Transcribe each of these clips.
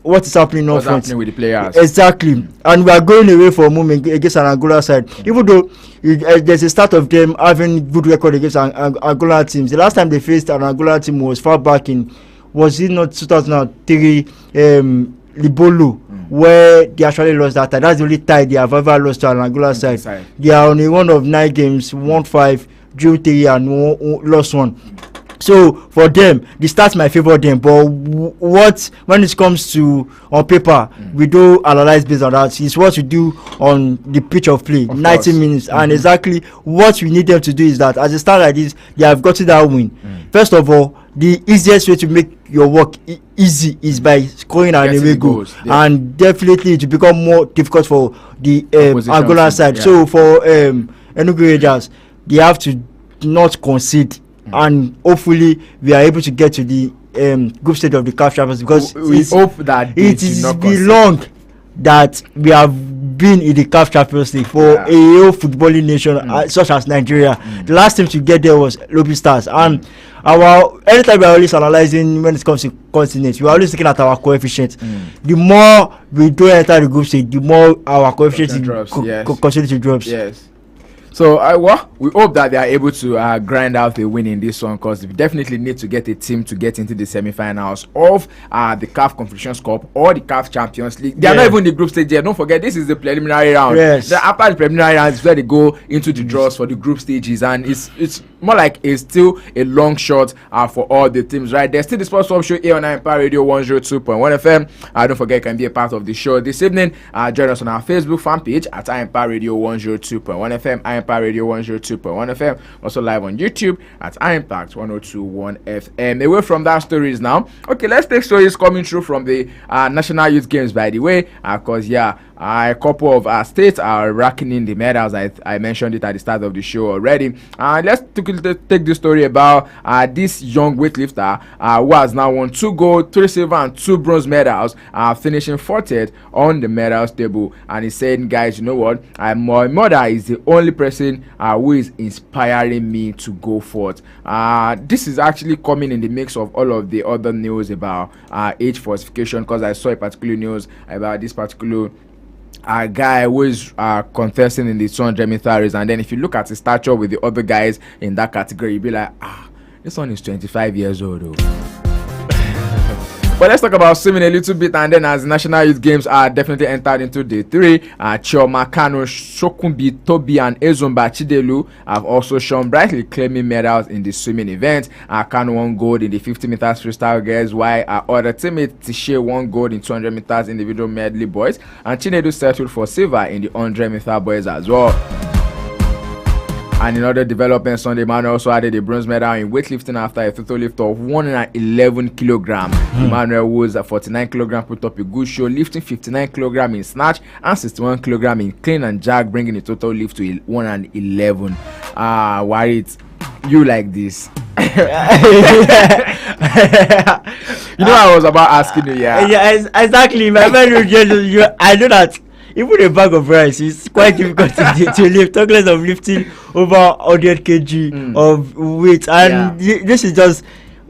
what is happening What's up front. happening with the players? Exactly, and we are going away for a moment against an Angola side. Even though there's a start of them having good record against Angola teams. The last time they faced an Angola team was far back in, was it not 2003? Libolo, where they actually lost that time. That's the only tie they have ever lost to an Angola side. They are on a run of 9 games, won 5, drew 3, and lost 1. So for them, the stats might favor them, but when it comes to on paper, we do analyze based on that. It's what we do on the pitch of play, 90 minutes, and exactly what we need them to do is that as a start like this, they have gotten that win. First of all, the easiest way to make your work easy is by scoring an away goal, and definitely it will become more difficult for the Angola side. So for Enugu Rangers, they have to not concede, and hopefully we are able to get to the group stage of the CAF Champions, because we hope that it is long that we have been in the CAF Champions League for a whole footballing nation such as Nigeria. The last time to get there was Lobby Stars, and anytime we are always analyzing when it comes to continents, we are always looking at our coefficient. The more we do enter the group stage, the more our coefficient continue to drop. Yes. So we hope that they are able to grind out a win in this one, because we definitely need to get a team to get into the semi-finals of the CAF Confederations Cup or the CAF Champions League. They are not even in the group stage yet. Don't forget, this is the preliminary round. Yes. After the preliminary round is where they go into the draws for the group stages, and it's more like it's still a long shot for all the teams, right? There's still the Sports Hub show here on Empire Radio 102.1 FM. Don't forget, you can be a part of the show this evening. Join us on our Facebook fan page at Empire Radio 102.1 FM. Empire Radio 102.1 FM, also live on YouTube at Impact 102.1 FM. Away from that stories now. Okay, let's take stories coming through from the National Youth Games, by the way, because a couple of states are racking in the medals. I mentioned it at the start of the show already. Let's take the story about this young weightlifter who has now won 2 gold, 3 silver, and 2 bronze medals, finishing 40th on the medals table. And he's saying, guys, you know what? My mother is the only person who is inspiring me to go forth. This is actually coming in the mix of all of the other news about age falsification, because I saw a particular news about this particular guy who is contesting in the 200 meter race, and then if you look at his stature with the other guys in that category, you'll be like, this one is 25 years old though. But let's talk about swimming a little bit, and then as National Youth Games are definitely entered into day 3, Chioma Kano, Shokunbi Tobi, and Ezumba Chidelu have also shown brightly, claiming medals in the swimming event. Kano won gold in the 50 meters freestyle girls, while our other teammate Tishe won gold in 200 meters individual medley boys, and Chinedu settled for silver in the 100 meter boys as well. And in other developments, Sunday Emmanuel also added a bronze medal in weightlifting after a total lift of 111 kilograms. Emmanuel was at 49 kilograms, put up a good show, lifting 59 kilograms in snatch and 61 kilograms in clean and jack, bringing the total lift to 111. Warit, you like this? You know, I was about asking you, yeah, exactly. My man, I know that. Even a bag of rice is quite difficult to lift. Talk less of lifting over 100 kg of weight. And this is just,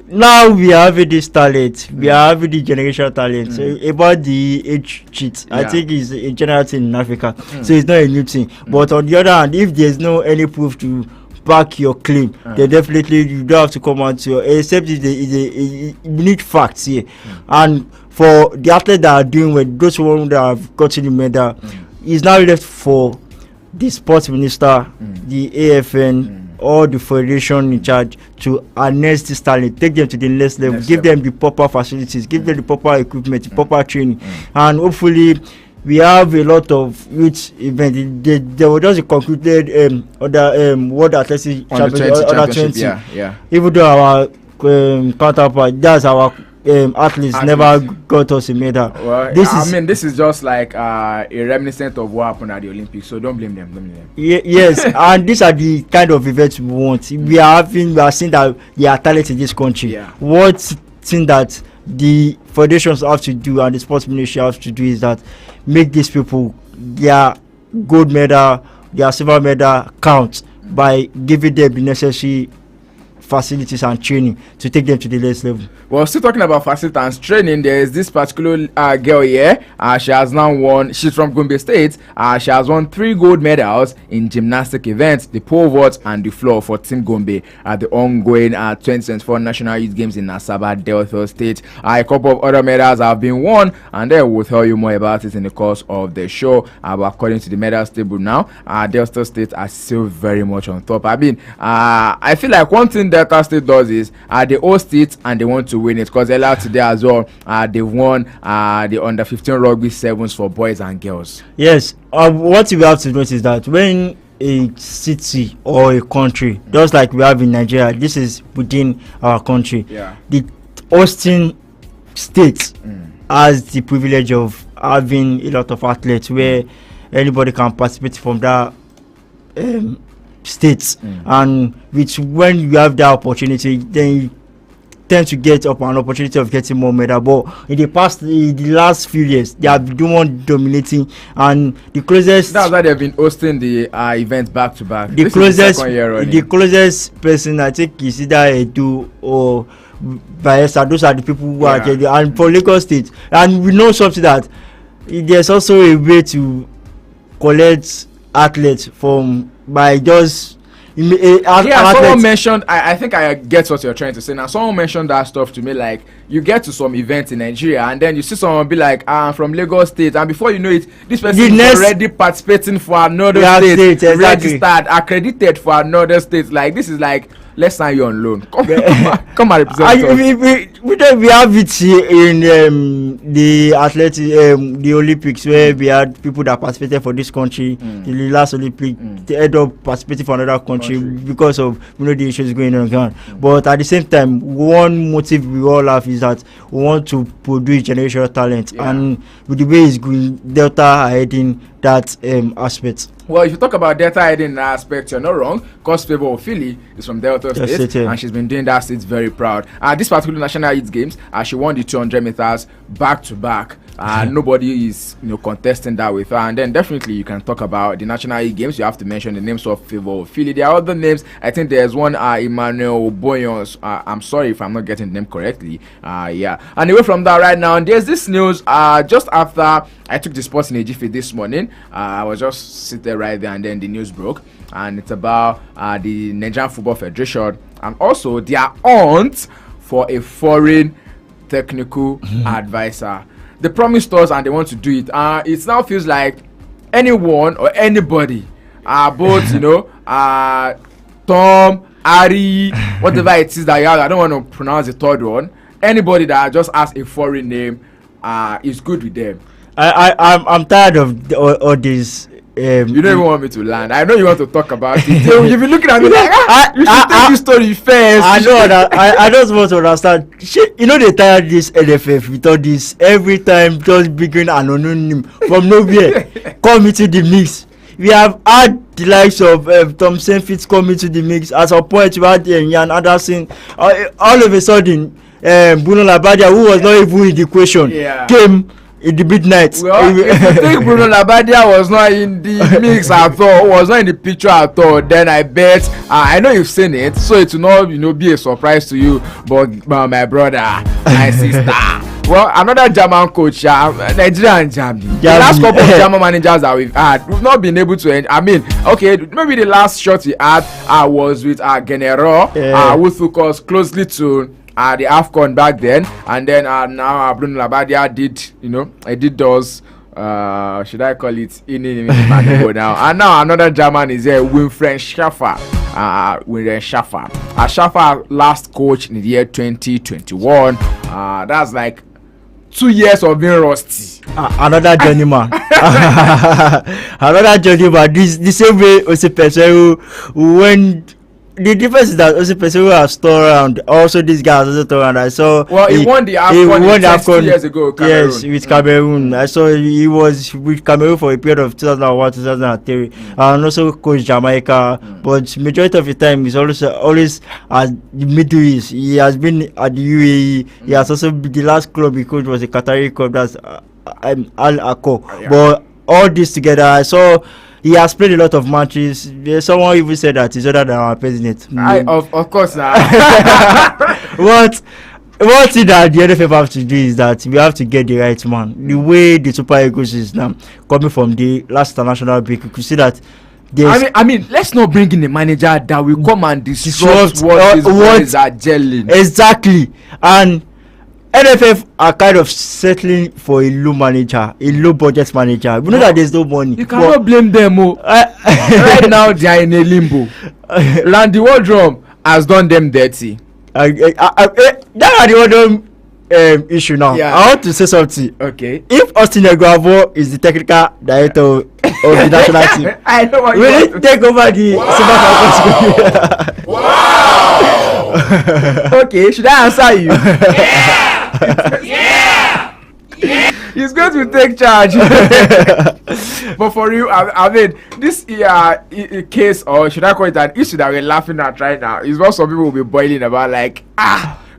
now we are having this talent. We are having the generational talent. So about the age cheat, I think it's a general thing in Africa. So it's not a new thing. But on the other hand, if there's no any proof to back your claim, then definitely you don't have to come out to except if you need facts here. And for the athletes that are doing well, those ones that have gotten the medal, it's now left for the sports minister, the AFN, or the federation in charge to harness this talent, take them to the next level, give them the proper facilities, give them the proper equipment, the proper training, and hopefully we have a lot of youth events. There was just a concluded World Athletics Championship under 20. Even though our counterpart, that's our athletes never got us a medal. Well, this is just like a reminiscent of what happened at the Olympics, so don't blame them. Yes, and these are the kind of events we want. We are seeing that there are talent in this country. What thing that the federations have to do and the sports ministry have to do is that make these people their gold medal, their silver medal count by giving them the necessary facilities and training to take them to the next level. Well, still talking about facilities and training, there is this particular girl here. She has now won. She's from Gombe State. She has won 3 gold medals in gymnastic events, the pole vault and the floor for Team Gombe at the ongoing 2024 National Youth Games in Asaba, Delta State. A couple of other medals have been won, and then we'll tell you more about it in the course of the show. But according to the medals table now, Delta State are still very much on top. I mean, I feel like one thing Delta State does is they host it and they want to win it, because earlier today as well, they've won the under 15 rugby sevens for boys and girls. Yes, what we have to notice is that when a city or a country, just like we have in Nigeria, this is within our country. Yeah. The hosting state has the privilege of having a lot of athletes where anybody can participate from that states, and which when you have that opportunity, then you tend to get up an opportunity of getting more medal. But in the last few years, they have been one dominating, and the closest. That's why they've been hosting the event back to back. The closest person I think is either Edu or Bayelsa. Those are the people who are there. And for Lagos State, and we know something that there's also a way to collect athletes from by just someone mentioned, I think I get what you're trying to say now. Someone mentioned that stuff to me, like you get to some event in Nigeria and then you see someone be like, I'm from Lagos State, and before you know it, this person is already participating for another state, exactly. Registered, accredited for another state. Like this is like, let's sign you on loan. Come and represent. We have it in the athletic, the Olympics, where we had people that participated for this country. The last Olympic, they end up participating for another country because of the issues going on ground. But at the same time, one motive we all have is that we want to produce generational talent, and with the way it's going, Delta are heading that aspect. Well, if you talk about Delta heading in that aspect, you're not wrong, because Favour Ofili is from Delta State, and she's been doing that since very proud. This particular National Youth Games, she won the 200 meters back to back. Nobody is contesting that with her. And then definitely you can talk about the National Youth Games. You have to mention the names of Favour Ofili. There are other names. I think there's one Emmanuel Boyons. I'm sorry if I'm not getting the name correctly. And away from that right now, there's this news just after I took the sports in Ejife this morning. I was just sitting right there and then the news broke, and it's about the Nigerian Football Federation and also their aunt for a foreign technical advisor. They promised us and they want to do it. It now feels like anyone or anybody, both Tom, Ari, whatever it is that you have, I don't want to pronounce the third one. Anybody that just has a foreign name is good with them. I'm tired of all this. You don't even want me to land. I know you want to talk about it. You've been looking at me like, you should take this story first. I know that. I just want to understand. They tired this NFF with all this every time, just bringing an unknown from nowhere come into the mix. We have had the likes of Thompson Fitz come into the mix. At some point, we had Jan Anderson. All of a sudden, Bruno Labbadia, who was not even in the equation, came in the midnight. Well, if you think Bruno Labbadia was not in the mix at all, was not in the picture at all, then I bet I know you've seen it, so it will not be a surprise to you. But my brother, my sister. Well, another German coach, Nigerian Germany. The last couple of German managers that we've had, we've not been able to. Maybe the last shot he had was with Genero, who took us closely to the AFCON back then, and then now Bruno Labbadia did those. Should I call it in now? And now another German is here, Winfried Schaffer. Schaffer last coach in the year 2021. That's like 2 years of being rusty. Another journeyman. Another journeyman. The same way Osipese who went. The difference is that also person who has stored around. Also, this guy has also stored around. I saw. Well, he won the AFCON 2 years ago. Cameroon. Yes, with Cameroon. I saw he was with Cameroon for a period of 2001, 2003, and also coached Jamaica. But majority of the time, he's always at the Middle East. He has been at the UAE. He has also the last club he coached was a Qatari club. That's Al Akko. But all this together, I saw he has played a lot of matches. Someone even said that he's older than our president. Of course now. One thing that the NFF have to do is that we have to get the right man. The way the Super Eagles is now coming from the last international break, you could see that. I mean, let's not bring in a manager that will come and disrupt what these guys are gelling. Exactly, and NFF are kind of settling for a low manager, a low budget manager. We know that there's no money. You cannot blame them. Right now they are in a limbo. Randy Wardrum has done them dirty. That are the other issue now. Yeah. I want to say something. Okay. If Austin Eguavoen is the technical director of the national team, I know what will he take over the Super Falcons? Wow. Okay, should I answer you? Yeah. He's going to take charge. But for you, I mean, this case, or should I call it an issue that we're laughing at right now, is what some people will be boiling about. Like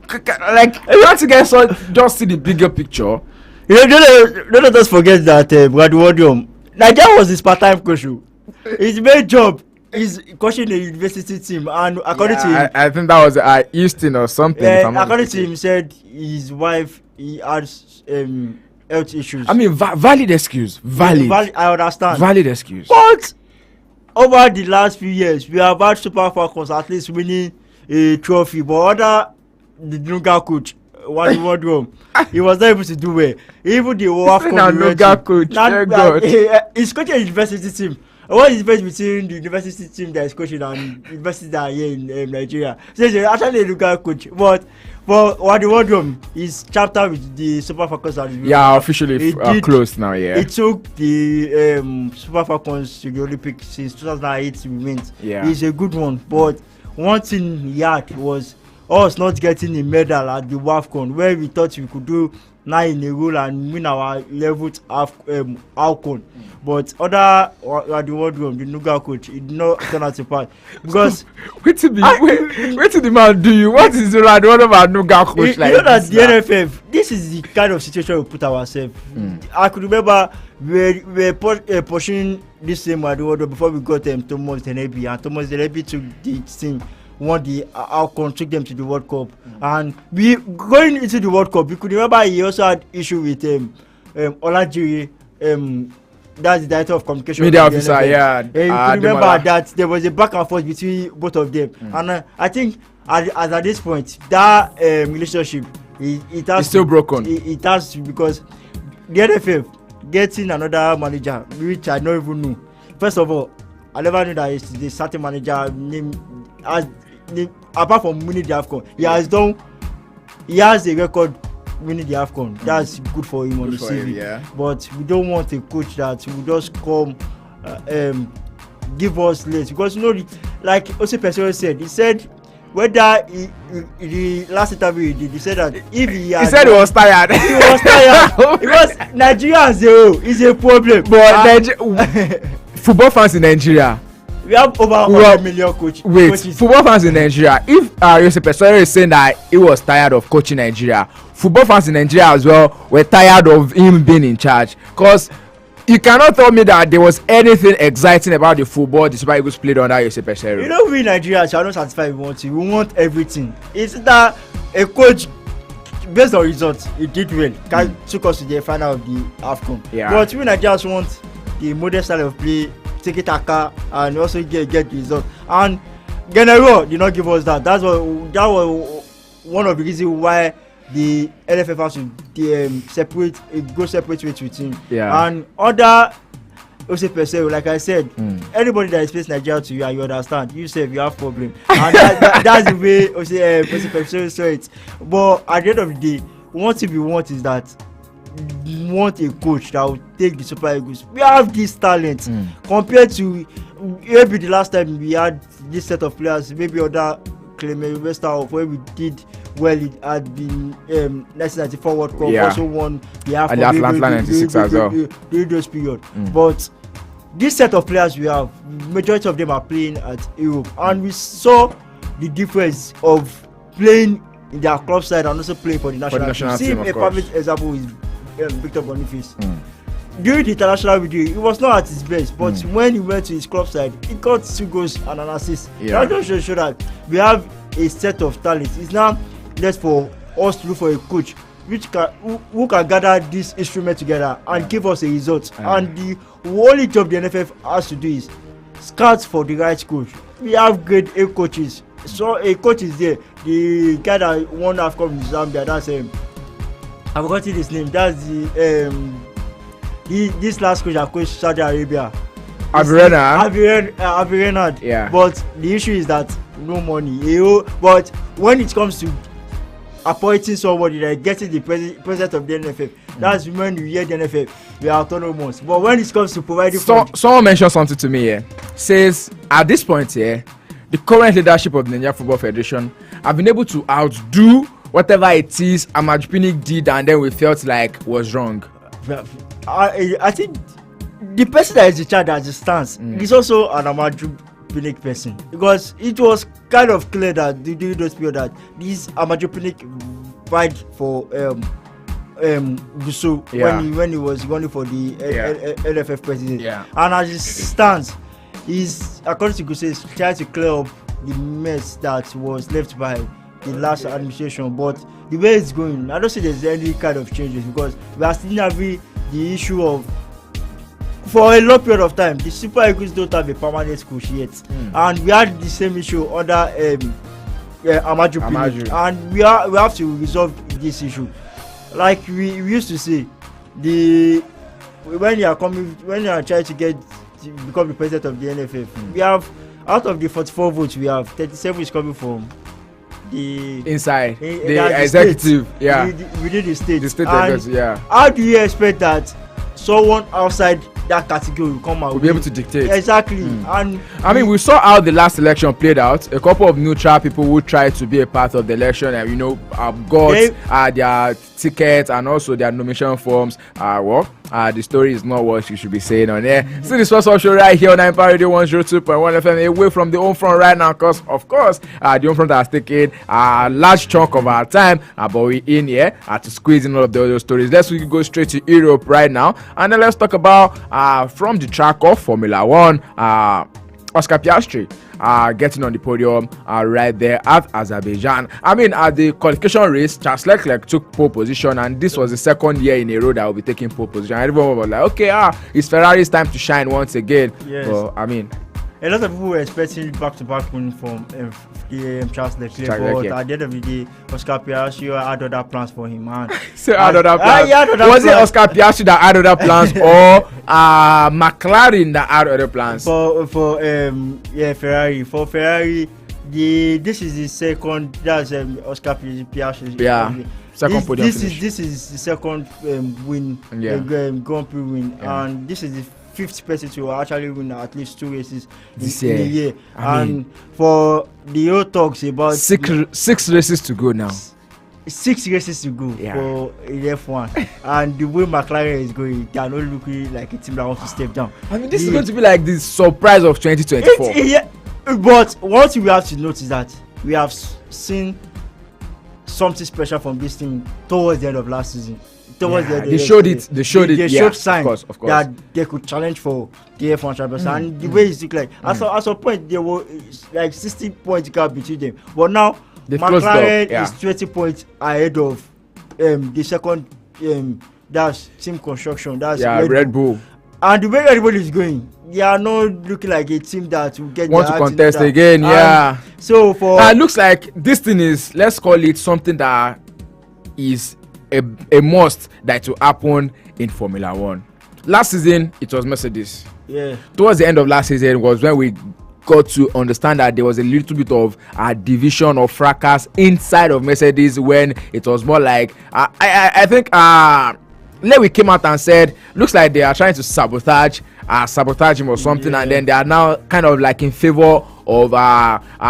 you want to get just see the bigger picture. Don't let us forget that Brady Wardrum, Nigeria was his part-time coach. His main job is coaching the university team, and according to him, I think that was Houston or something. According to him, he said his wife has health issues. I mean, valid excuse. Valid. I understand. Valid excuse. But over the last few years, we have had Super Falcons at least winning a trophy. But the Nuga coach, Wardrum, he was not able to do well. Even the Nuga coach, he's coaching a university team. What is the difference between the university team that is coaching and the university that are here in Nigeria? So he's actually a Nuga coach, but Wadi Wardrum is chapter with the Super Falcons. Officially closed now. Yeah, it took the Super Falcons to the Olympics since 2008 to win. Yeah, he's a good one, but one thing he had was us not getting a medal at the WAFCON, where we thought we could do 9 in a row and win our 11th AFCON. But the Wardrum, the Nuga coach, it did not turn out to pass because wait till the man do you. What is the Wardrum and Nuga coach like? You know that the NFF, this is the kind of situation we put ourselves. I could remember we were pushing this same Wardrum before we got Thomas Denebi, and Thomas Denebi took the team, won the outcome, took them to the World Cup. And we going into the World Cup, you could remember he also had issue with Olajiri, that's the director of communication, media officer. Yeah, you could remember that there was a back and forth between both of them. And I think at this point that relationship it has still broken. It has to, because the NFF getting another manager, which I don't even know. First of all, I never knew that it's the certain manager named apart from winning the AFCON, he has a record winning the AFCON. That's good for him on the CV. Yeah. But we don't want a coach that will just come give us late, because like Jose Pesero said, he said whether the last interview he said that if he said he was tired. He was tired because Nigeria as a whole is a problem. But football fans in Nigeria, we have over 100 million coaches. Football fans in Nigeria, if Jose Pesero is saying that he was tired of coaching Nigeria, football fans in Nigeria as well were tired of him being in charge. Because you cannot tell me that there was anything exciting about the football the Super Eagles played under Jose Pesero. You know, we in Nigeria shall not satisfy we want to. We want everything. It's that a coach, based on results, he did well. Took us to the final of the AFCON. Yeah. But we Nigerians want the modern style of play, take it and also get the result. And Genero did not give us that. That was one of the reasons why the NFF has to go separate ways with him. Yeah. And other Jose Pesero, like I said, anybody that explains Nigeria to you and you understand, you say you have problem. And that's the way Jose Pesero saw it. But at the end of the day, one thing we want is that we want a coach that will take the Super Eagles. We have this talent compared to maybe the last time we had this set of players, maybe other Clement Western, where we did well. It had been 1994 World Cup, also won the AFCON and the Atlanta 96 as well during those period. But this set of players we have, majority of them are playing at Europe, and we saw the difference of playing in their club side and also playing for the national team. See, a perfect example is Victor Boniface. during the international video, he was not at his best. But when he went to his club side, he got 2 goals and an assist. Yeah. That just show that we have a set of talents. It's now left for us to look for a coach who can gather this instrument together and give us a result. And the only job the NFF has to do is scout for the right coach. We have great A coaches. So a coach is there. The guy that won AFCON in Zambia, that's I've forgotten his name. That's this last coach that coached Saudi Arabia. Avi Renard. Yeah. But the issue is that no money. But when it comes to appointing somebody, like getting the president of the NFF, that's when you hear the NFF, we are autonomous. But when it comes to providing someone mentioned something to me here. Says at this point here, the current leadership of the Nigeria Football Federation have been able to outdo whatever it is Ahmad Pinnick did and then we felt like was wrong. I think the person that is in charge as it stands is also an Ahmad Pinnick person, because it was kind of clear that during those period that this Ahmad Pinnick fight for Gusau when he was running for the NFF president. And as it stands, he's, according to Gusau, he's trying to clear up the mess that was left by the last administration. But the way it's going, I don't see there's any kind of changes, because we are still having the issue of, for a long period of time, the Super Eagles don't have a permanent coach yet. And we had the same issue under Ahmad Pinnick. And we have to resolve this issue. Like we used to say, when you are trying to become the president of the NFF, we have, out of the 44 votes we have, 37 is coming from the inside the executive state, within the state. The state and how do you expect that someone outside that category will come out will be able to dictate? Exactly. And I mean, we saw how the last election played out. A couple of neutral people who tried to be a part of the election and got their tickets and also their nomination forms. The story is not what you should be saying on air. See this first show right here on Empire Radio 102.1 FM, away from the home front right now, because of course the home front has taken a large chunk of our time, but we're in here to squeeze in all of the other stories. Let's go straight to Europe right now, and then let's talk about from the track of Formula One, Oscar Piastri getting on the podium right there at Azerbaijan. I mean, at the qualification race, Charles Leclerc took pole position, and this was the second year in a row that will be taking pole position. And everyone was like, okay, it's Ferrari's time to shine once again. Yes. Well, I mean, a lot of people were expecting back-to-back win from Charles Leclerc, but at the end of the day, Oscar Piastri had other plans for him, man. Was it Oscar Piastri that had other plans, or McLaren that had other plans? For Ferrari. For Ferrari, this is the second. That's Oscar Piastri. Yeah. Second podium finish. This is the second win, Grand Prix win, and this is the 5th person to actually win at least 2 races this in a year. And for the old talks about 6 races to go now. 6 races to go for F1. And the way McLaren is going, they are not looking like a team that wants to step down. I mean, this is going to be like the surprise of 2024. But what we have to note is that we have seen something special from this team towards the end of last season. They showed signs that they could challenge for the F1 champions, and the way it looked like at a point there were like 60 points gap between them, but now McLaren is 20 points ahead of the second that's team construction, that's Red Bull. And the way everybody is going, they are not looking like a team that will get want to contest again. So for it looks like this thing is, let's call it something that is a must that will happen in Formula One. Last season it was Mercedes. Towards the end of last season was when we got to understand that there was a little bit of a division of fracas inside of Mercedes, when it was more like I think Lewis came out and said, looks like they are trying to sabotage him or something, and then they are now kind of like in favor of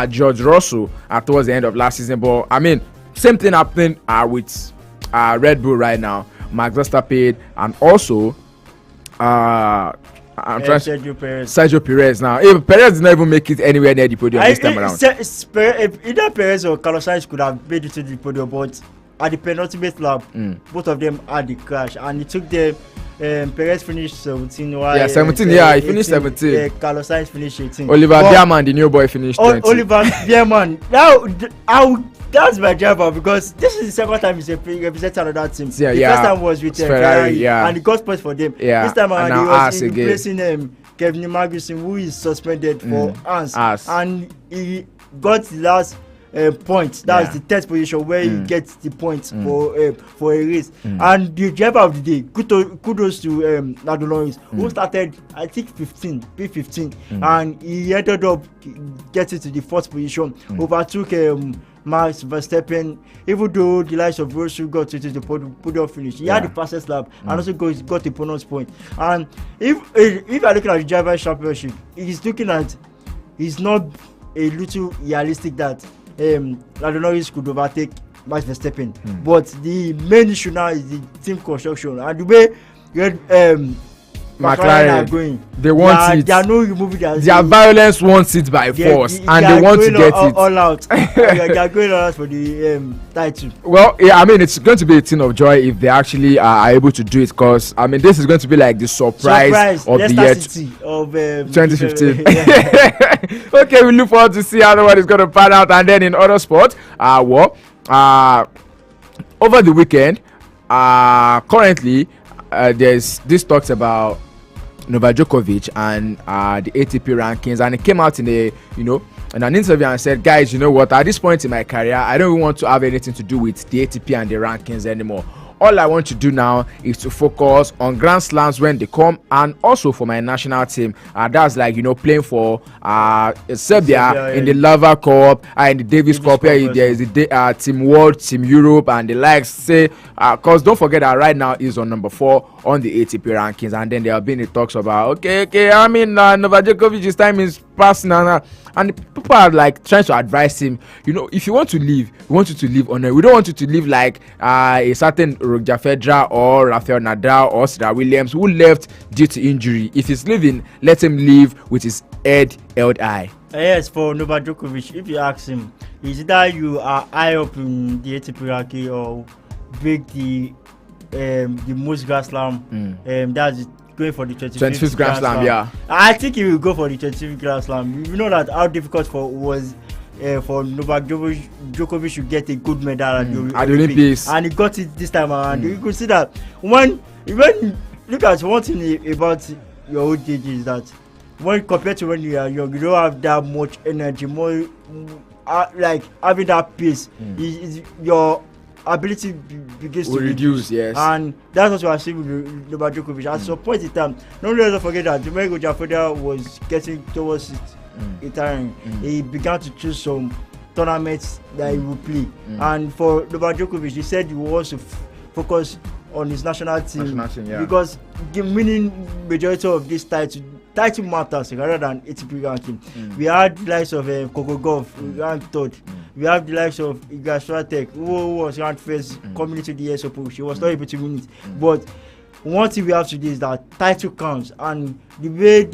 George Russell towards the end of last season. But I mean, same thing happening with Red Bull right now. Max Verstappen and also Sergio Perez. Now, if Perez did not even make it anywhere near the podium this time around, either Perez or Carlos Sainz could have made it to the podium, but at the penultimate lap, both of them had the crash, and it took them. Perez finished 17. While, 17. He 18, finished 17. Carlos Sainz finished 18. Oliver Bierman, the new boy, finished 20. Oliver Bierman. That's my driver, because this is the second time he's representing another team. Yeah, the first time was with Ferrari, and he got points for them. Yeah. This time around, he was replacing Kevin Magnussen, who is suspended for Haas, and he got the last point. That's the 10th position where he gets the points for a race. And the driver of the day, kudos to Lando Norris, who started I think P15, and he ended up getting to the 4th position, overtook Max Verstappen, even though the likes of Russell got to the podium finish. He had the fastest lap and also got the bonus point. And if you're looking at the driver championship, he's not a little realistic that Lando Norris could overtake Max Verstappen. But the main issue now is the team construction, and the way McLaren are going. They want it. They are not removing their violence wants it by force, and they want to get it all out. They are going all out for the title. Well, yeah, I mean, it's going to be a thing of joy if they actually are able to do it, because I mean, this is going to be like the surprise of the year of 2015. Okay, we look forward to see how the one is going to pan out. And then in other sports, over the weekend, currently there's this talks about Novak Djokovic and the ATP rankings, and it came out in an interview and said, guys, you know what, at this point in my career, I don't want to have anything to do with the ATP and the rankings anymore. All I want to do now is to focus on Grand Slams when they come, and also for my national team. That's like, playing for Serbia in the Lava Cup, in the Davis Cup. There is the Team World, Team Europe, and the likes. Say, because don't forget that right now is on number 4 on the ATP rankings, and then there have been the talks about okay. I mean, Novak Djokovic's time is passing now. And people are like trying to advise him, if you want to leave, we want you to leave on it. We don't want you to leave like a certain Roger Federer or Rafael Nadal or Serena Williams who left due to injury. If he's leaving, let him leave with his head held high. Yes, for Novak Djokovic, if you ask him, is that you are high up in the ATP ranking or break the most Grand Slam, that's it. Going for the 25th Grand Slam, yeah. I think he will go for the 25th Grand Slam. You know that how difficult was for Novak Djokovic to get a good medal at the Olympics, and he got it this time around. You could see that when look at one thing about your old age is that when compared to when you are young, you don't have that much energy, more like having that pace. Your ability begins to reduce, yes, and that's what we are seeing with Novak Djokovic. At some point in time, don't forget that Roger Federer was getting towards his retiring. He began to choose some tournaments that he will play, and for Novak Djokovic, he said he wants to focus on his national team, because winning majority of this title matters rather than ATP ranking. We had the likes of Coco Gauff ranked 3rd. We have the likes of Iga Swiatek, who was ranked 1st coming into the US Open. She was not able to win it. But one thing we have to do is that title counts, and the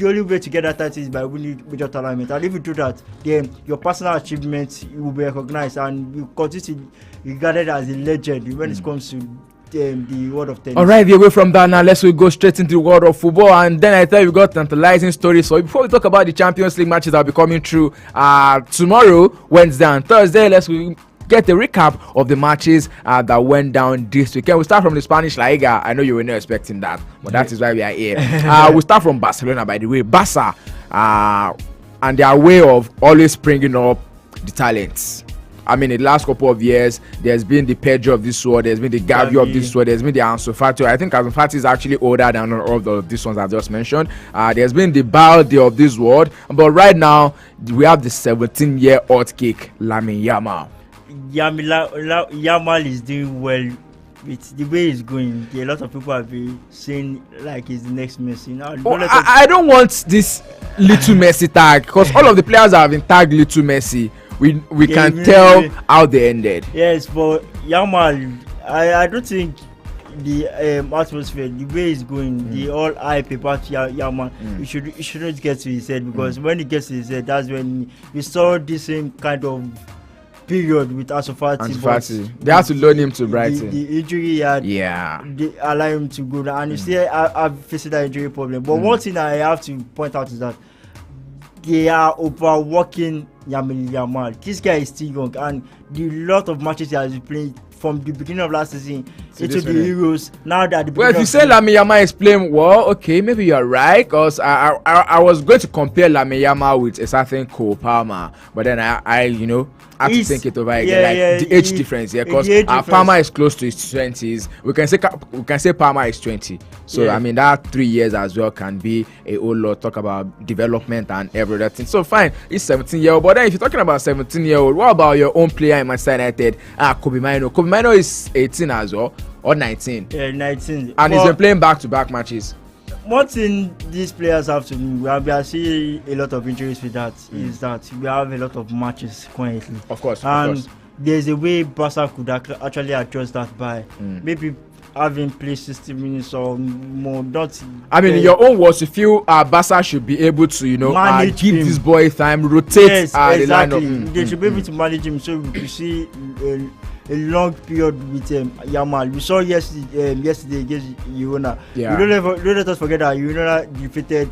only way to get that title is by winning major tournament. And if you do that, then your personal achievements will be recognized, and you continue to be regarded as a legend when it comes to the world of tennis. Alright, away from that now, let's go straight into the world of football, and then I tell you we got tantalizing stories. So before we talk about the Champions League matches that will be coming through tomorrow, Wednesday and Thursday, let's get a recap of the matches that went down this weekend. We'll start from the Spanish La Liga. I know you were not expecting that, but that is why we are here. We'll start from Barcelona, by the way. Barca and their way of always bringing up the talents. I mean, in the last couple of years, there's been the Pedro of this world, there's been the Gavi of this world, there's been the Ansu Fati. I think Ansu Fati is actually older than all of these ones I've just mentioned. There's been the Balde of this world, but right now, we have the 17-year-old kick, Lamine Yamal. Yamal is doing well with the way he's going. A lot of people have been saying like he's the next Messi. I don't want this little Messi tag, because all of the players have been tagged little Messi. We can tell how they ended. Yes, but Yamal, I don't think the atmosphere, the way he's going, the all hype about Yamal, it shouldn't get to his head, because when it gets to his head, that's when we saw the same kind of period with Ansu Fati. They have to loan him to Brighton. The injury he had, they allow him to go down, and you see, I've faced that injury problem. But one thing I have to point out is that they are overworking Lamine Yamal. This guy is still young, and the lot of matches he has been playing from the beginning of last season into the Euros. Now that the well, if you say Lamine Yamal is playing well, okay, maybe you're right. Because I was going to compare Lamine Yamal with a certain Cole Palmer, but then I have to think it over again. The age difference, because Palmer is close to his 20s. We can say Palmer is 20. So I mean that 3 years as well can be a whole lot. Talk about development and everything. So fine, he's 17-year-old. But then if you're talking about 17-year-old, what about your own player in Manchester United? Kobe Mainoo. Kobe Mainoo is 18 as well, or 19. Yeah, 19. And he's been playing back-to-back matches. One thing these players have to do, we are seeing a lot of injuries with that, is that we have a lot of matches currently. Of course. There's a way Barca could actually adjust that by maybe having played 60 minutes or more. In your own words, you feel Barca should be able to, give this boy time, rotate the lineup. They should be able to manage him, so we see a long period with Yamal. We saw yesterday against Girona. Yeah. Don't let us forget that Girona defeated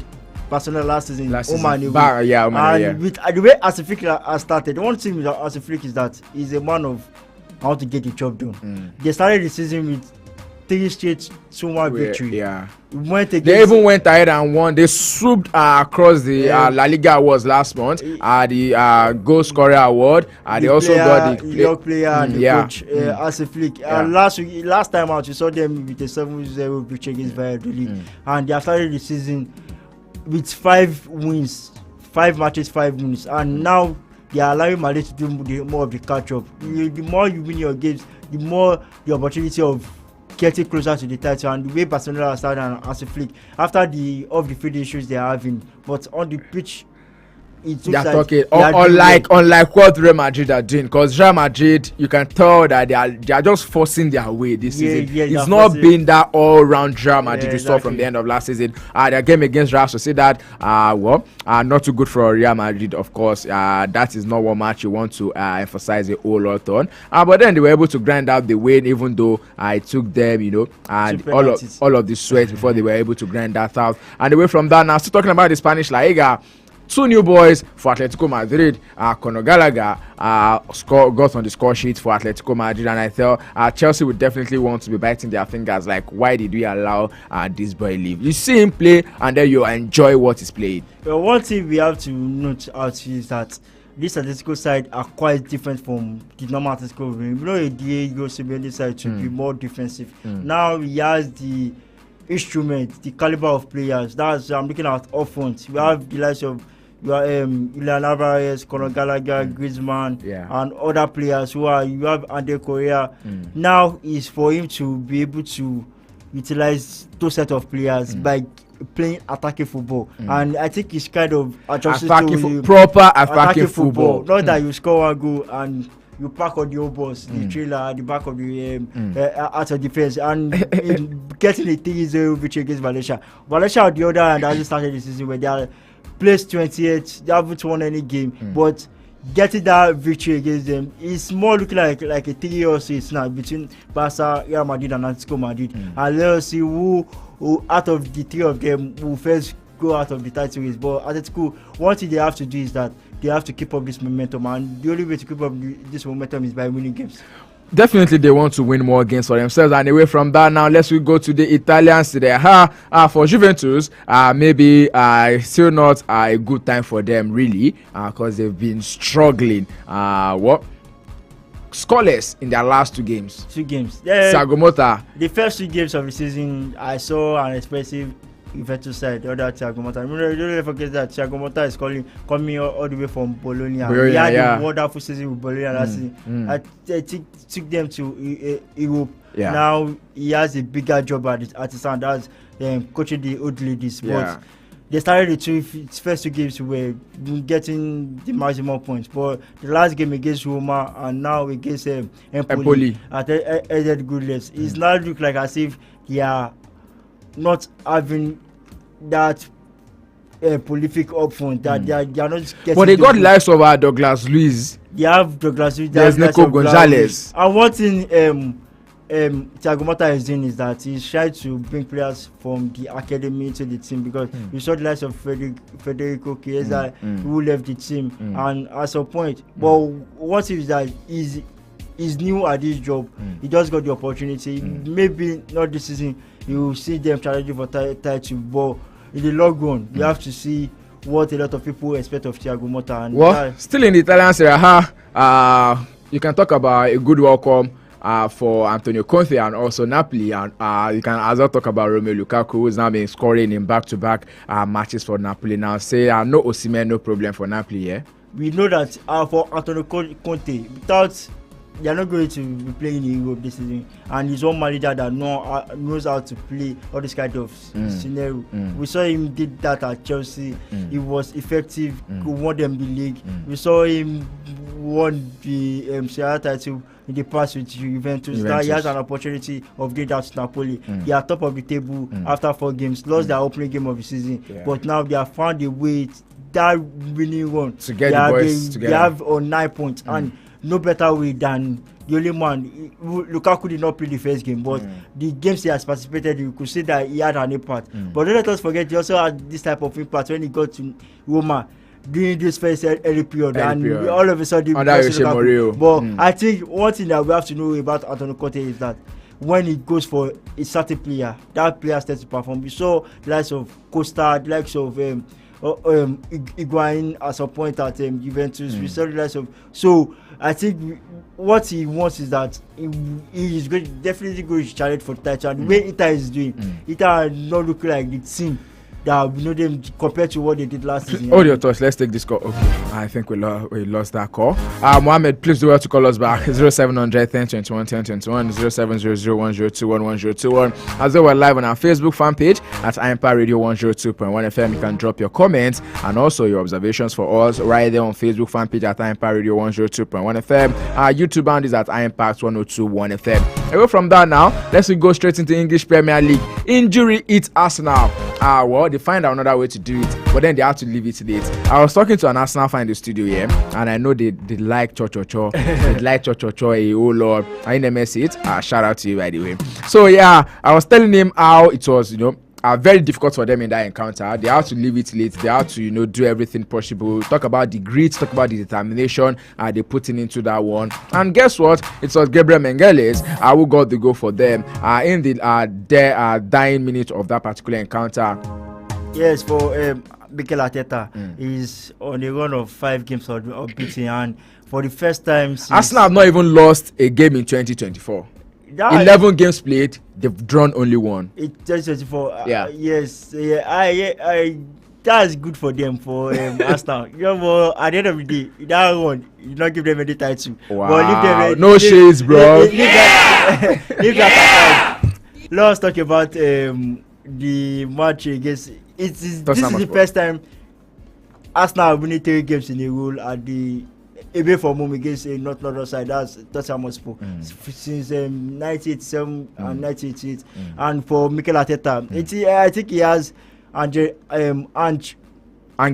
Barcelona last season. With the way Hansi Flick has started, one thing with Hansi Flick is that he's a man of how to get the job done. They started the season with 3 straight 2-1 victory. Yeah. They even went ahead and won. They swooped across the La Liga awards last month. The goal scorer award. They also got the young player and the coach, Hansi Flick. Last time out, you saw them with a 7-0 victory against Valladolid. And they have started the season with 5 wins, 5 matches, 5 wins. And now they are allowing Madrid to do more of the catch-up. The more you win your games, the more the opportunity of getting closer to the title, and the way Barcelona started and Hansi Flick after the off-the-field issues they are having, but on the pitch, they are talking unlike what Real Madrid are doing, because Real Madrid, you can tell that they are just forcing their way this season. It's not been that all-round Real Madrid we saw from the end of last season. Their game against Real Sociedad, not too good for Real Madrid, of course. That is not one match you want to emphasize a whole lot on. But then they were able to grind out the win, even though it took them, and all of the sweat before they were able to grind that out. And away from that, now still talking about the Spanish La Liga. 2 new boys for Atletico Madrid. Conor Gallagher got on the score sheet for Atletico Madrid, and I thought Chelsea would definitely want to be biting their fingers, like, why did we allow this boy leave? You see him play, and then you enjoy what he's playing. Well, one thing we have to note out is that this Atletico side are quite different from the normal Atletico. Diego Simeone side to be more defensive. Now he has the instrument, the caliber of players. That's I'm looking at up front. We have the likes of Julian Alvarez, Conor Gallagher, Griezmann, and other players you have Andre Correa. Now is for him to be able to utilize those set of players by playing attacking football, and I think it's kind of proper attacking football. Not that you score 1 goal and you park on the old boss, the trailer at the back of the out of defense, and getting a 3-0 victory against Valencia. Valencia on the other hand hasn't started the season where they are placed 28, they haven't won any game, but getting that victory against them is more looking like a 3 or 6 now between Barca, Real Madrid, and Atletico Madrid. And let us see who out of the 3 of them will first go out of the title race. But Atletico, one thing they have to do is that they have to keep up this momentum, and the only way to keep up this momentum is by winning games. Definitely they want to win more games for themselves. And away from that, now let's go to the Italians today. For Juventus, maybe still not a good time for them really, because they've been struggling. Scoreless in their last 2 games. Thiago Motta. The first 2 games of the season, I saw an expressive Juventus side, the other Thiago Motta. Don't forget that Thiago Motta is coming all the way from Bologna. He had a wonderful season with Bologna last season. I think took them to Europe. Now he has a bigger job at his hand as coaching the old ladies. But they started the first 2 games were getting the maximum points, but the last game against Roma and now against Empoli ended goalless. It's not look like as if they are not having that prolific up front that they are not getting. But they got the likes of Douglas Luiz. They have Douglas Luiz. There's Nico Gonzalez. And one thing Thiago Motta is doing is that he's trying to bring players from the academy to the team, because we saw the likes of Federico Chiesa who left the team and at some point. But what is that he's new at this job. He just got the opportunity. Maybe not this season. You see them challenging for title, but in the long run, you have to see what a lot of people expect of Thiago Motta. And still in the Italian Serie A, you can talk about a good welcome for Antonio Conte and also Napoli, and you can as well talk about Romelu Lukaku, who's now been scoring in back-to-back matches for Napoli. Now say no Osimhen, no problem for Napoli. Yeah, we know that for Antonio Conte, without they are not going to be playing in Europe this season, and he's one manager that knows how to play all this kind of scenario. We saw him did that at Chelsea. He was effective. He won them the league. We saw him won the Serie A title in the past with Juventus. Now he has an opportunity of getting out to Napoli. They are top of the table after 4 games. Lost their opening game of the season, but now they have found a way that winning run to get the boys together. They have on 9 points and no better way than the only man. Lukaku did not play the first game, but the games he has participated, you could see that he had an impact. But don't let us forget, he also had this type of impact when he got to Roma during this first early period. All of a sudden, but I think one thing that we have to know about Antonio Conte is that when he goes for a certain player, that player starts to perform. We saw the likes of Costa, the likes of Higuain at some point at Juventus. We saw the likes of. So I think what he wants is that he is definitely going to challenge for the title. And the way Inter is doing, Inter are not looking like the team that we know them compared to what they did last season. Hold your thoughts. Let's take this call. Okay, I think we lost that call. Mohammed, please do well to call us back. 0700 1021 1021 0700 1021 1021. As well, we're live on our Facebook fan page at Empire Radio 102.1 FM. You can drop your comments and also your observations for us right there on Facebook fan page at Empire Radio 102.1 FM. Our YouTube band is at Impact 102.1 FM. Away from that now, let's go straight into English Premier League. Injury hit Arsenal. Well, they find another way to do it, but then they have to leave it late. I was talking to an Arsenal fan in the studio here, and I know they like cho-cho-cho. They like cho-cho-cho, oh Lord. I didn't miss it. Shout out to you, by the way. So, yeah, I was telling him how it was, very difficult for them in that encounter. They have to leave it late. They have to, do everything possible. Talk about the grit, talk about the determination they putting into that one. And guess what? It was Gabriel Mengeles who got the goal for them in the dying minute of that particular encounter. Yes, for Mikel Arteta, he's on a run of 5 games unbeaten, and for the first time since Arsenal have not even lost a game in 2024. 11 games played, they've drawn only 1. In 2024, that's good for them, for Arsenal. At the end of the day, that one, you not give them any title. Wow. But leave them, no shades, bro. Leave that aside. Let's talk about the match against. This is the first time Arsenal have winning 3 games in a row at the away from home against a North London side. That's Tottenham Hotspur since 1987 and 1988. And for Mikel Arteta, I think he has Angel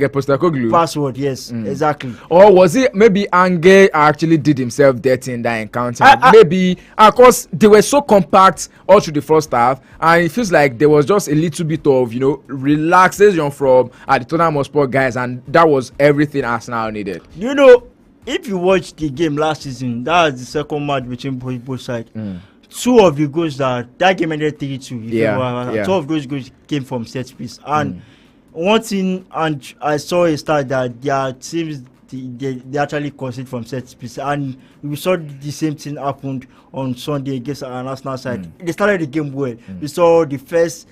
Postecoglou password. Yes, exactly. Or was it maybe Angel actually did himself dirty in that encounter? Maybe because they were so compact all through the first half, and it feels like there was just a little bit of relaxation from the Tottenham Hotspur guys, and that was everything Arsenal needed. If you watch the game last season, that was the second match between both sides. 2 of the goals that game ended 3-2. 2 of those goals came from set piece. And one thing, and I saw a stat that their teams they actually concede from set piece, and we saw the same thing happened on Sunday against an Arsenal side. They started the game well. We saw the first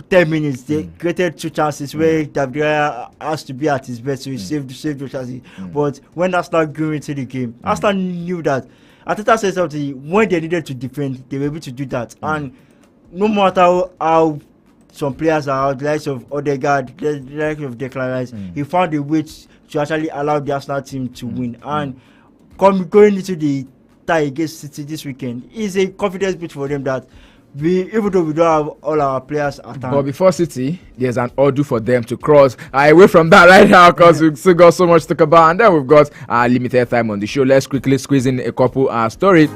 10 minutes they created 2 chances where David Raya has to be at his best, so he saved those chances. But when Arsenal grew into the game, Arsenal knew that Arteta said something, when they needed to defend, they were able to do that. And no matter how some players are out, the likes of Odegaard, the likes of Declan Rice, he found a way to actually allow the Arsenal team to win. And going into the tie against City this weekend is a confidence boost for them that even though we don't have all our players at hand. But before City, there's an order for them to cross. Away from that right now, because we've still got so much to talk about, and then we've got limited time on the show. Let's quickly squeeze in a couple stories.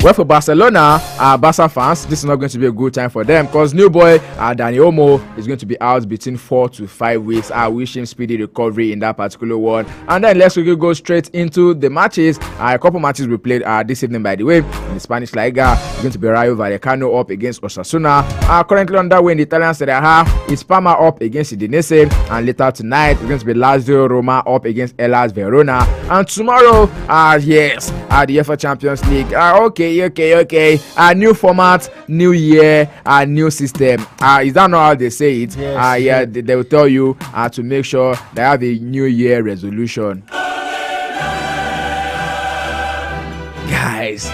Well, for Barcelona, Barca fans, this is not going to be a good time for them because new boy Dani Olmo is going to be out between 4 to 5 weeks. I wish him speedy recovery in that particular one. And then let's quickly go straight into the matches. A couple matches we played this evening, by the way, in the Spanish Liga. It's going to be Rayo Vallecano up against Osasuna. Currently underway in the Italian Serie A, it's Parma up against Udinese, and later tonight it's going to be Lazio Roma up against Hellas Verona. And tomorrow, the UEFA Champions League. Okay. New format, new year, new system. Is that not how they say it? Yes, they will tell you to make sure they have a new year resolution. Guys,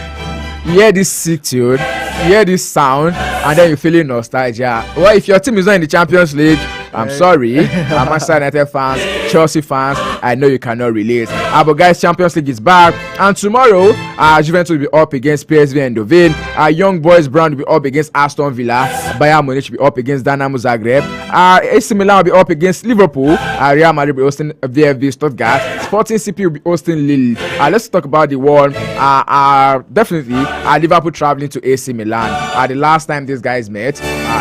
you hear this sick tune, you hear this sound, and then you're feeling nostalgia. Well, if your team is not in the Champions League, I'm sorry, Manchester United fans, Chelsea fans, I know you cannot relate. But guys, Champions League is back, and tomorrow, Juventus will be up against PSV Eindhoven. Young Boys Brown will be up against Aston Villa. Bayern Munich will be up against Dynamo Zagreb. AC Milan will be up against Liverpool. Real Madrid will be hosting VfB Stuttgart. Sporting CP will be hosting Lille. Let's talk about the one. Definitely, Liverpool traveling to AC Milan. The last time these guys met,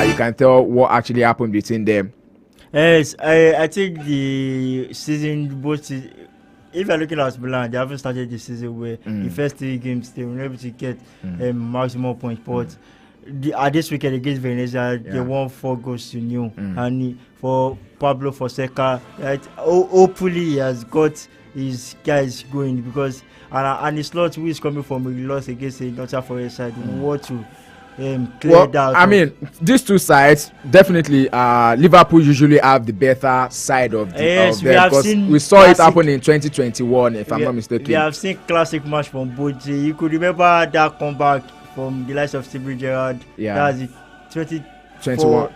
you can tell what actually happened between them. Yes, I think the season, if you're looking at Milan, they haven't started the season where the first 3 games they were able to get maximum points. But this weekend against Venezia, they won 4-0. And for Pablo Fonseca, right, hopefully he has got his guys going because and it's not who is coming from a loss against a Nottingham Forest side. We want to clear that. I mean, these two sides definitely. Liverpool usually have the better side of them because we saw it happen in 2021, if I'm not mistaken. We have seen classic match from both. You could remember that comeback from the likes of Steven Gerrard. That's the 2021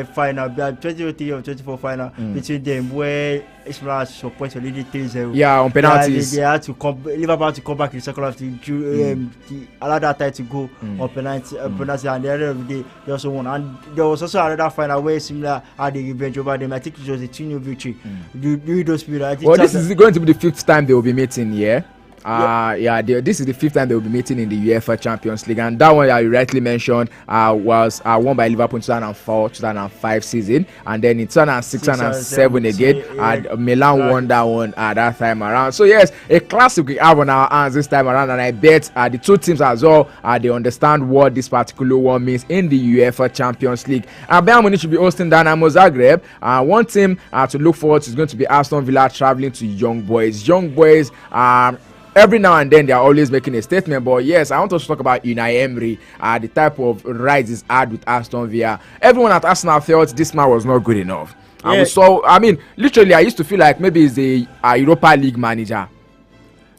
final, 2023 or 24 final between them, where Ismail has some points leading 3-0. Yeah, on penalties. They had to Liverpool had to come back in the second half to allow that tie to go on penalty, and at the end of the day, they also won. And there was also another final where Simla had the revenge over them. I think it was a 2-0 victory. During those periods, well, this is going to be the 5th time they will be meeting, this is the 5th time they will be meeting in the UEFA Champions League, and that one you rightly mentioned was won by Liverpool in 2004-2005 season, and then in 2006-2007 again, and Milan won that one that time around. So yes, a classic we have on our hands this time around, and I bet the two teams as well they understand what this particular one means in the UEFA Champions League. Bayern Munich should be hosting Dynamo Zagreb. One team to look forward to is going to be Aston Villa traveling to Young Boys. Every now and then they are always making a statement, but yes, I want us to talk about Unai Emery, the type of rise he's had with Aston Villa. Everyone at Arsenal felt this man was not good enough. And we saw, I mean, literally, I used to feel like maybe he's a Europa League manager.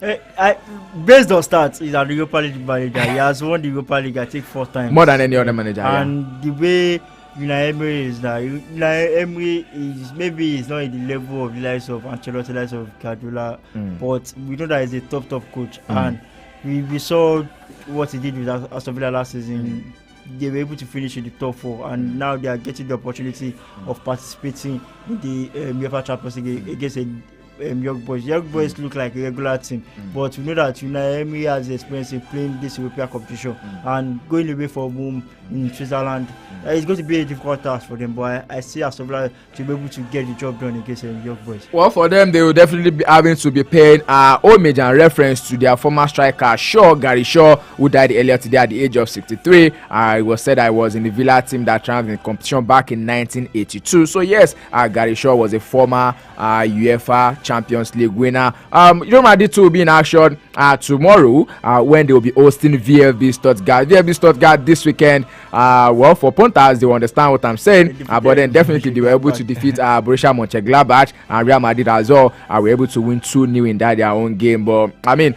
Based on stats, he's a Europa League manager. He has won the Europa League, I think, 4 times. More than any other manager. And the way Unai Emery is now, Unai Emery is maybe he's not in the level of the likes of Ancelotti, the likes of Guardiola, but we know that he's a top coach, and we saw what he did with Aston Villa last season. They were able to finish in the top 4, and now they are getting the opportunity of participating in the UEFA Champions League against Young Boys. Young Boys look like a regular team, but we know that Unai Emery has experience in playing this European competition and going away from home in Switzerland. It's going to be a difficult task for them, but I see Aston Villa to be able to get the job done against Young Boys. Well, for them, they will definitely be having to be paying homage and reference to their former striker Gary Shaw, who died earlier today at the age of 63. It was said I was in the Villa team that traveled in the competition back in 1982. So yes, Gary Shaw was a former UEFA Champions League winner. Real Madrid too will be in action tomorrow when they will be hosting VfB Stuttgart. VfB Stuttgart this weekend. Well, for punters, they will understand what I'm saying, but then definitely they were able to defeat Borussia Mönchengladbach, and Real Madrid as well were able to win 2-0 in their own game. But I mean,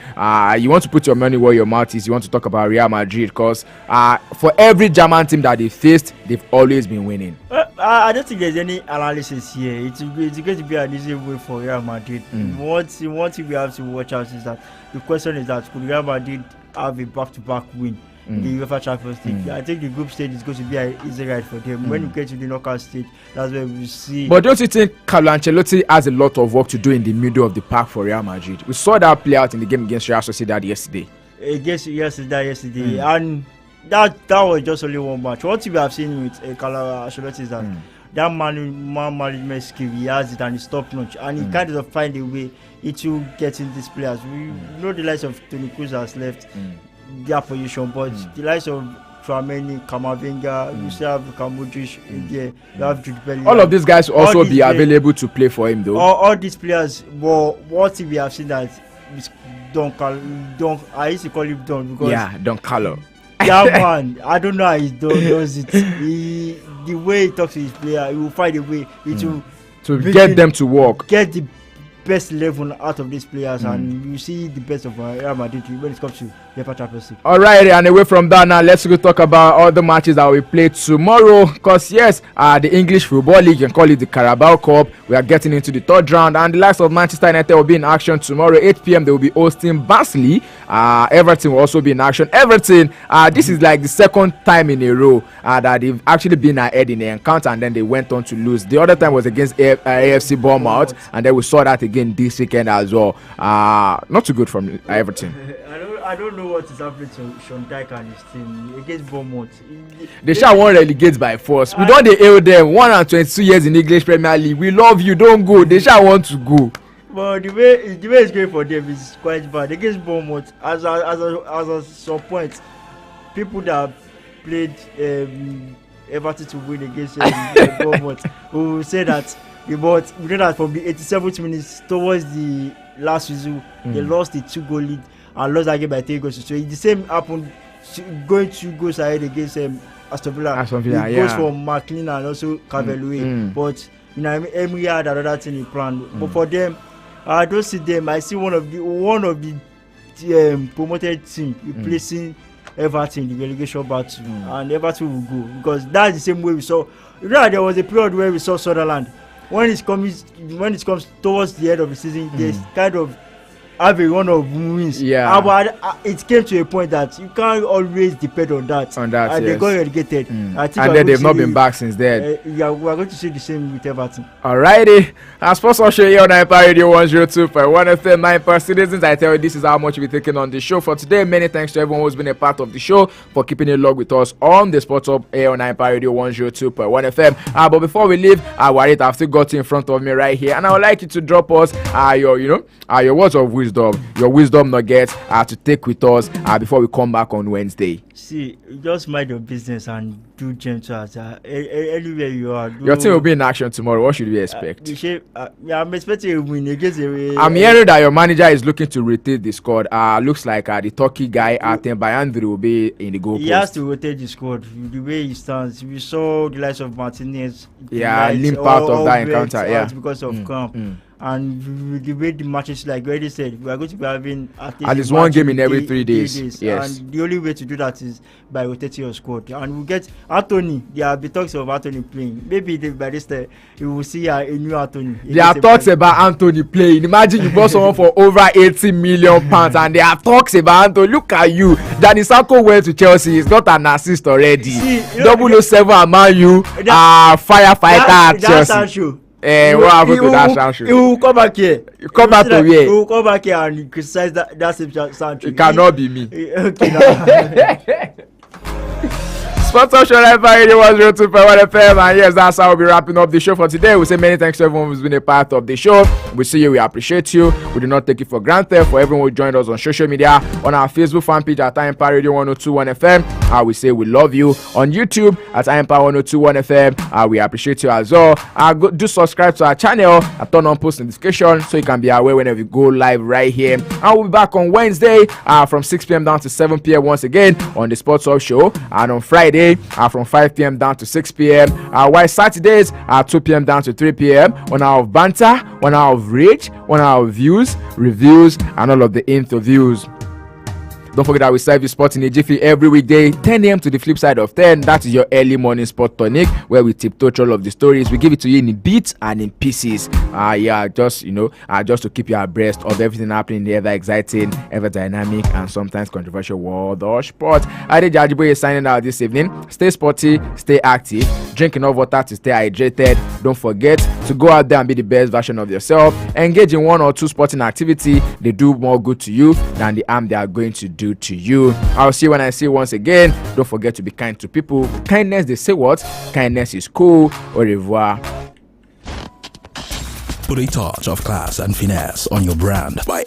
you want to put your money where your mouth is. You want to talk about Real Madrid because for every German team that they faced, they've always been winning. I don't think there's any analysis here. It's going to be an easy way for Real Madrid. One thing we have to watch out is that the question is that could Real Madrid have a back-to-back win the UEFA Champions League. I think the group stage is going to be an easy ride for them. When you get to the knockout stage, that's where we see. But don't you think Carlo Ancelotti has a lot of work to do in the middle of the park for Real Madrid? We saw that play out in the game against Real Sociedad yesterday. Yesterday, and that was just only one match. What we have seen with Carlo Ancelotti is that that man management skill, he has it and it's top notch, and he kind of find a way into getting these players. We know the likes of Toni Kroos has left their position, but the likes of Tchouaméni, Camavinga, you still have Modric there, you have Jude Bellingham. All of these guys will also be available to play for him, though. All these players, but what we have seen that is Don, I used to call him Don because Don Carlo. That man, I don't know how he does it. The way he talks to his player, he will find a way to get them to work. Get the best level out of these players, and you see the best of Real Madrid when it comes to UEFA Champions League. Alright, and away from that now, let's go talk about all the matches that we play tomorrow. Because yes, the English Football League, you can call it the Carabao Cup. We are getting into the third round, and the likes of Manchester United will be in action tomorrow, 8 p.m. They will be hosting Barnsley. Everton will also be in action. Everton, this is like the second time in a row that they've actually been ahead in the encounter, and then they went on to lose. The other time was against AFC Bournemouth, and then we saw that again this weekend as well. Not too good from Everton. I don't know what is happening to Sean Dyche and his team against Bournemouth. They shall won't relegate by force. We don't hail them 122 years in English Premier League. We love you, don't go. They shall want to go. But the way it's going for them is quite bad against Bournemouth. As a some point, people that played Everton to win against Bournemouth will say that. But we know that from the 87th minutes towards the last whistle, they lost the 2-goal lead and lost that game by 3 goals. So the same happened going 2 goals ahead against Aston Villa. Goals from McLean and also Calvert-Lewin. But Emery had another thing in plan. But for them, I don't see them. I see one of the promoted team replacing Everton in the relegation battle, and Everton will go because that's the same way we saw. You know, there was a period where we saw Sunderland. When it comes towards the end of the season, they kind of have a run of wins. But it came to a point that you can't always depend on that. And they got relegated. I think and then they've not been back since then. We are going to see the same with Everton. Alrighty. Sports Social here on Empire Radio 102.1 FM. My Empire citizens, I tell you, this is how much we're taking on the show for today. Many thanks to everyone who's been a part of the show for keeping a log with us on the Sports Hub here on Empire Radio 102.1 FM. But before we leave, Warit, I've still got you in front of me right here, and I would like you to drop us your words of wisdom, your wisdom nuggets to take with us before we come back on Wednesday. See, just mind your business and do gentle anywhere you are. Your team will be in action tomorrow. What should we expect? I'm expecting a win against I'm hearing that your manager is looking to rotate the squad. Looks like the Turkey guy Bayandri will be in the goal post. He has to rotate the squad the way he stands. We saw the likes of Martinez. Limp out of that encounter. Because of cramp. And the way the matches, like already said, we are going to be having at least one game in every 3 days. Yes. And the only way to do that is by rotating your squad. And we'll get Anthony. There are talks of Anthony playing. Maybe by this time you will see a new Anthony. There are talks about Anthony playing. Imagine you bought someone for over 80 million pounds, and there are talks about Anthony. Look at you. Danny Sanko went to Chelsea. He's got an assist already. 007 at Man U. Firefighter at Chelsea. What happened to that Sancho? He will come back here. Come back to where? He will come back here and criticize that same Sancho. It cannot be me. Okay. Sponsorship Empire Radio 102.1 FM, and yes, that's how we'll be wrapping up the show for today. We say many thanks to everyone who's been a part of the show. We see you, we appreciate you. We do not take it for granted. For everyone who joined us on social media, on our Facebook fan page at Empire Radio 102.1 FM, we say we love you. On YouTube at Empire 102.1 FM, we appreciate you as well. Do subscribe to our channel and turn on post notifications so you can be aware whenever we go live right here. And we'll be back on Wednesday from 6 p.m. down to 7 p.m. once again on the Sports Hub Show, and on Friday from 5 p.m. down to 6 p.m. While Saturdays 2 p.m. down to 3 p.m. 1 hour of banter, 1 hour of rage, 1 hour of views, reviews, and all of the interviews. Don't forget that we serve you sport in a jiffy every weekday, 10 a.m. to the flip side of 10. That is your early morning sport tonic, where we tiptoe through all of the stories. We give it to you in bits and in pieces. Just to keep you abreast of everything happening in the ever exciting, ever dynamic, and sometimes controversial world of sport. Ade Jajibo is signing out this evening. Stay sporty, stay active, drink enough water to stay hydrated. Don't forget to go out there and be the best version of yourself. Engage in 1 or 2 sporting activity. They do more good to you than the harm they are going to do to you. I'll see you when I see you once again. Don't forget to be kind to people. Kindness, they say what? Kindness is cool. Au revoir. Put a touch of class and finesse on your brand by